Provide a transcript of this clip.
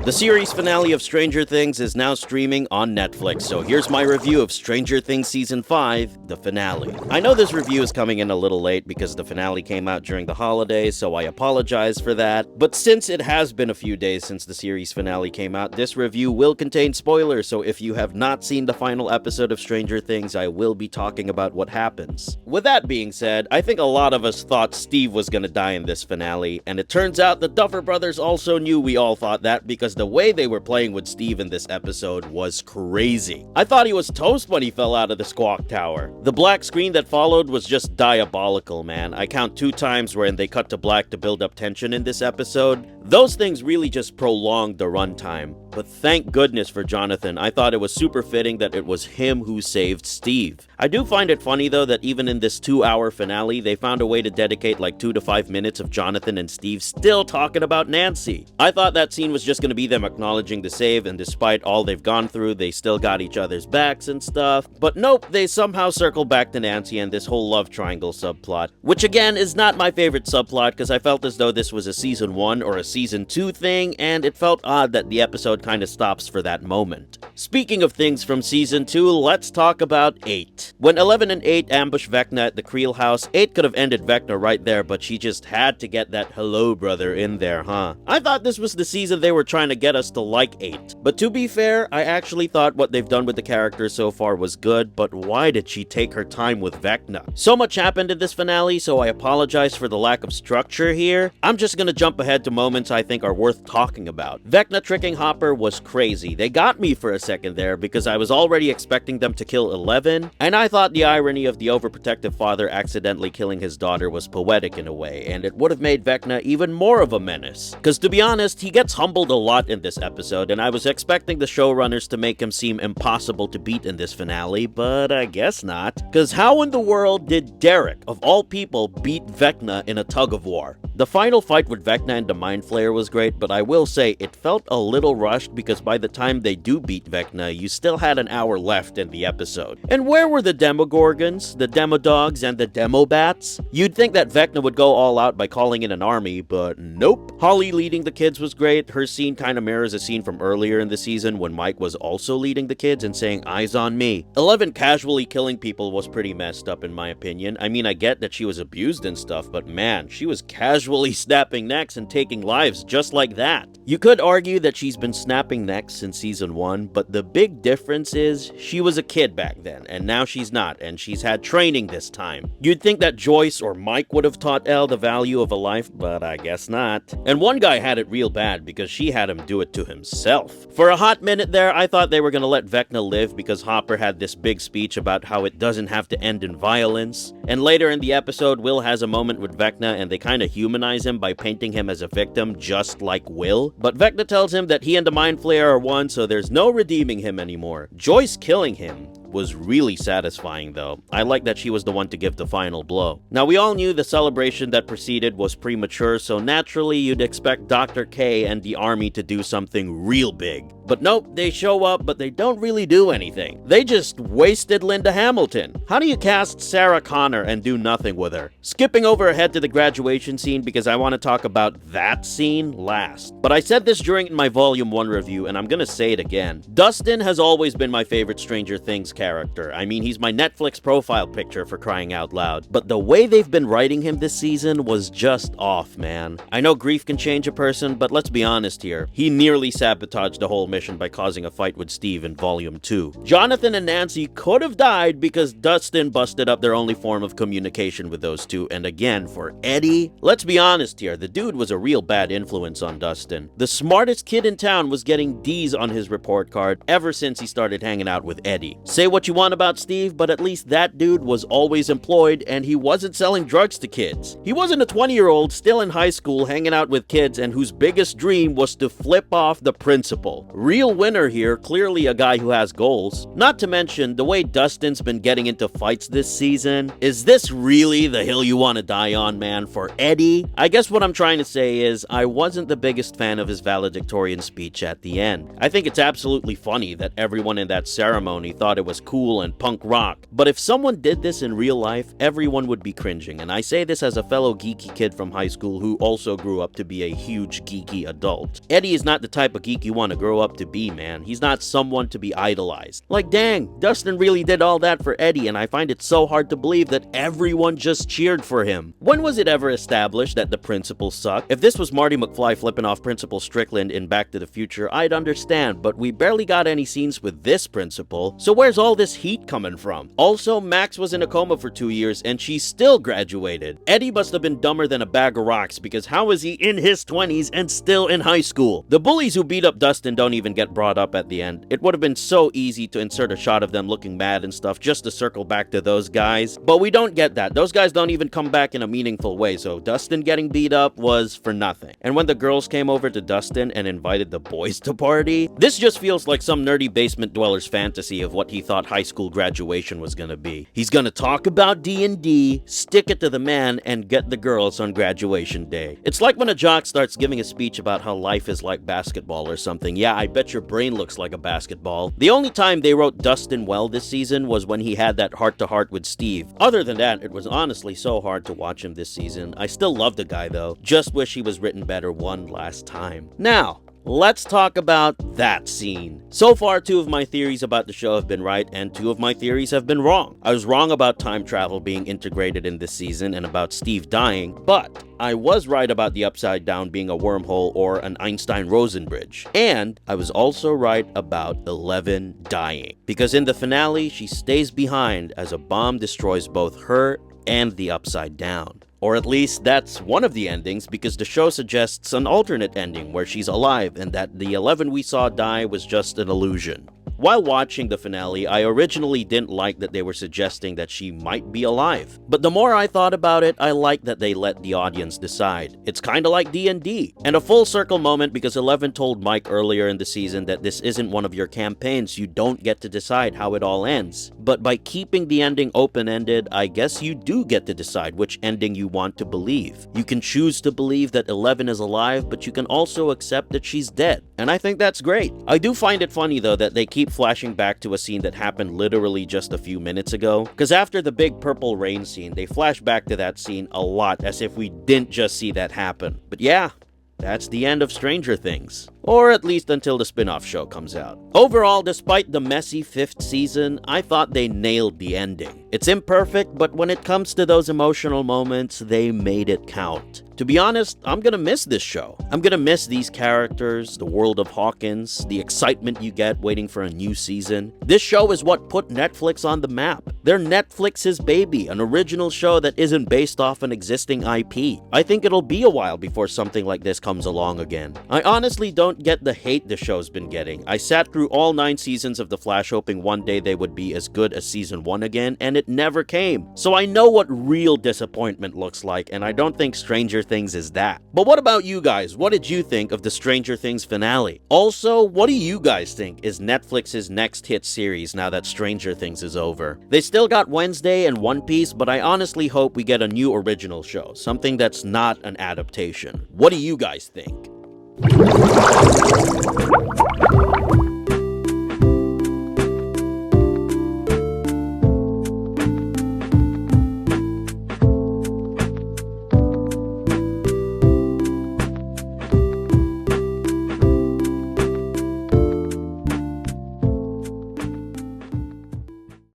The series finale of Stranger Things is now streaming on Netflix, so here's my review of Stranger Things Season 5, the finale. I know this review is coming in a little late because the finale came out during the holidays, so I apologize for that. But since it has been a few days since the series finale came out, this review will contain spoilers, so if you have not seen the final episode of Stranger Things, I will be talking about what happens. With that being said, I think a lot of us thought Steve was gonna die in this finale, and it turns out the Duffer Brothers also knew we all thought that because the way they were playing with Steve in this episode was crazy. I thought he was toast when he fell out of the Squawk Tower. The black screen that followed was just diabolical, man. I count 2 times when they cut to black to build up tension in this episode. Those things really just prolonged the runtime. But thank goodness for Jonathan. I thought it was super fitting that it was him who saved Steve. I do find it funny though that even in this 2-hour finale, they found a way to dedicate like 2 to 5 minutes of Jonathan and Steve still talking about Nancy. I thought that scene was just gonna be them acknowledging the save, and despite all they've gone through, they still got each other's backs and stuff. But nope, they somehow circle back to Nancy and this whole love triangle subplot, which again is not my favorite subplot because I felt as though this was a season 1 or a season 2 thing, and it felt odd that the episode kind of stops for that moment. Speaking of things from season 2, let's talk about 8. When 11 and 8 ambush Vecna at the Creel house, 8 could have ended Vecna right there, but she just had to get that hello brother in there, huh? I thought this was the season they were trying to get us to like 8. But to be fair, I actually thought what they've done with the character so far was good, but why did she take her time with Vecna? So much happened in this finale, so I apologize for the lack of structure here. I'm just gonna jump ahead to moments I think are worth talking about. Vecna tricking Hopper was crazy. They got me for a second there because I was already expecting them to kill 11, and I thought the irony of the overprotective father accidentally killing his daughter was poetic in a way, and it would have made Vecna even more of a menace. Because to be honest, he gets humbled a lot in this episode, and I was expecting the showrunners to make him seem impossible to beat in this finale, but I guess not. Because how in the world did Derek, of all people, beat Vecna in a tug-of-war? The final fight with Vecna and the Mind Flayer was great, but I will say it felt a little rushed because by the time they do beat Vecna, you still had an hour left in the episode. And where were the Demogorgons, the Demodogs, and the Demobats? You'd think that Vecna would go all out by calling in an army, but nope. Holly leading the kids was great. Her scene kind of mirrors a scene from earlier in the season when Mike was also leading the kids and saying, "Eyes on me." 11 casually killing people was pretty messed up in my opinion. I mean, I get that she was abused and stuff, but man, she was casually snapping necks and taking lives just like that. You could argue that she's been snapping necks since season 1, but the big difference is she was a kid back then, and now she's not, and she's had training this time. You'd think that Joyce or Mike would have taught Elle the value of a life, but I guess not. And one guy had it real bad because she had him do it to himself. For a hot minute there, I thought they were gonna let Vecna live because Hopper had this big speech about how it doesn't have to end in violence. And later in the episode, Will has a moment with Vecna and they kind of humanize him by painting him as a victim just like Will. But Vecna tells him that he and the Mind Flayer are one, so there's no redeeming him anymore. Joyce killing him was really satisfying though. I like that she was the one to give the final blow. Now we all knew the celebration that preceded was premature, so naturally you'd expect Dr. K and the army to do something real big. But nope, they show up but they don't really do anything. They just wasted Linda Hamilton. How do you cast Sarah Connor and do nothing with her? Skipping over ahead to the graduation scene because I want to talk about that scene last. But I said this during my Volume 1 review and I'm gonna say it again. Dustin has always been my favorite Stranger Things character. I mean, he's my Netflix profile picture for crying out loud. But the way they've been writing him this season was just off, man. I know grief can change a person, but let's be honest here. He nearly sabotaged the whole mission by causing a fight with Steve in Volume 2. Jonathan and Nancy could have died because Dustin busted up their only form of communication with those two. And again, for Eddie, let's be honest here, the dude was a real bad influence on Dustin. The smartest kid in town was getting D's on his report card ever since he started hanging out with Eddie. Say what you want about Steve, but at least that dude was always employed and he wasn't selling drugs to kids. He wasn't a 20-year-old still in high school hanging out with kids and whose biggest dream was to flip off the principal. real winner here, clearly a guy who has goals. Not to mention, the way Dustin's been getting into fights this season. Is this really the hill you want to die on, man, for Eddie? I guess what I'm trying to say is, I wasn't the biggest fan of his valedictorian speech at the end. I think it's absolutely funny that everyone in that ceremony thought it was cool and punk rock. But if someone did this in real life, everyone would be cringing. And I say this as a fellow geeky kid from high school who also grew up to be a huge geeky adult. Eddie is not the type of geek you want to grow up to be, man. He's not someone to be idolized. Like, dang, Dustin really did all that for Eddie, and I find it so hard to believe that everyone just cheered for him. When was it ever established that the principal sucked? If this was Marty McFly flipping off Principal Strickland in Back to the Future, I'd understand, but we barely got any scenes with this principal, so where's all this heat coming from? Also, Max was in a coma for 2 years, and she still graduated. Eddie must have been dumber than a bag of rocks, because how is he in his 20s and still in high school? The bullies who beat up Dustin don't even get brought up at the end. It would have been so easy to insert a shot of them looking mad and stuff just to circle back to those guys, but we don't get that. Those guys don't even come back in a meaningful way, so Dustin getting beat up was for nothing. And when the girls came over to Dustin and invited the boys to party, this just feels like some nerdy basement dweller's fantasy of what he thought high school graduation was gonna be. He's gonna talk about D&D, stick it to the man, and get the girls on graduation day. It's like when a jock starts giving a speech about how life is like basketball or something. Yeah, I bet your brain looks like a basketball. The only time they wrote Dustin well this season was when he had that heart-to-heart with Steve. Other than that, it was honestly so hard to watch him this season. I still love the guy though. Just wish he was written better one last time. Now, let's talk about that scene. So far, 2 of my theories about the show have been right, and 2 of my theories have been wrong. I was wrong about time travel being integrated in this season and about Steve dying, but I was right about the Upside Down being a wormhole or an Einstein-Rosen bridge. And I was also right about 11 dying, because in the finale, she stays behind as a bomb destroys both her and the Upside Down. Or at least that's one of the endings, because the show suggests an alternate ending where she's alive and that the 11 we saw die was just an illusion. While watching the finale, I originally didn't like that they were suggesting that she might be alive. But the more I thought about it, I like that they let the audience decide. It's kinda like D&D. And a full circle moment, because Eleven told Mike earlier in the season that this isn't one of your campaigns, you don't get to decide how it all ends. But by keeping the ending open-ended, I guess you do get to decide which ending you want to believe. You can choose to believe that Eleven is alive, but you can also accept that she's dead. And I think that's great. I do find it funny though that they keep flashing back to a scene that happened literally just a few minutes ago, because after the big purple rain scene, they flash back to that scene a lot as if we didn't just see that happen. But yeah, that's the end of Stranger Things. Or at least until the spin-off show comes out. Overall, despite the messy 5th season, I thought they nailed the ending. It's imperfect, but when it comes to those emotional moments, they made it count. To be honest, I'm gonna miss this show. I'm gonna miss these characters, the world of Hawkins, the excitement you get waiting for a new season. This show is what put Netflix on the map. They're Netflix's baby, an original show that isn't based off an existing IP. I think it'll be a while before something like this comes along again. I honestly don't get the hate the show's been getting. I sat through all 9 seasons of The Flash hoping one day they would be as good as season 1 again, and it never came. So I know what real disappointment looks like, and I don't think Stranger Things is that. But what about you guys? What did you think of the Stranger Things finale? Also, what do you guys think is Netflix's next hit series now that Stranger Things is over? They still got Wednesday and One Piece, but I honestly hope we get a new original show, something that's not an adaptation. What do you guys think?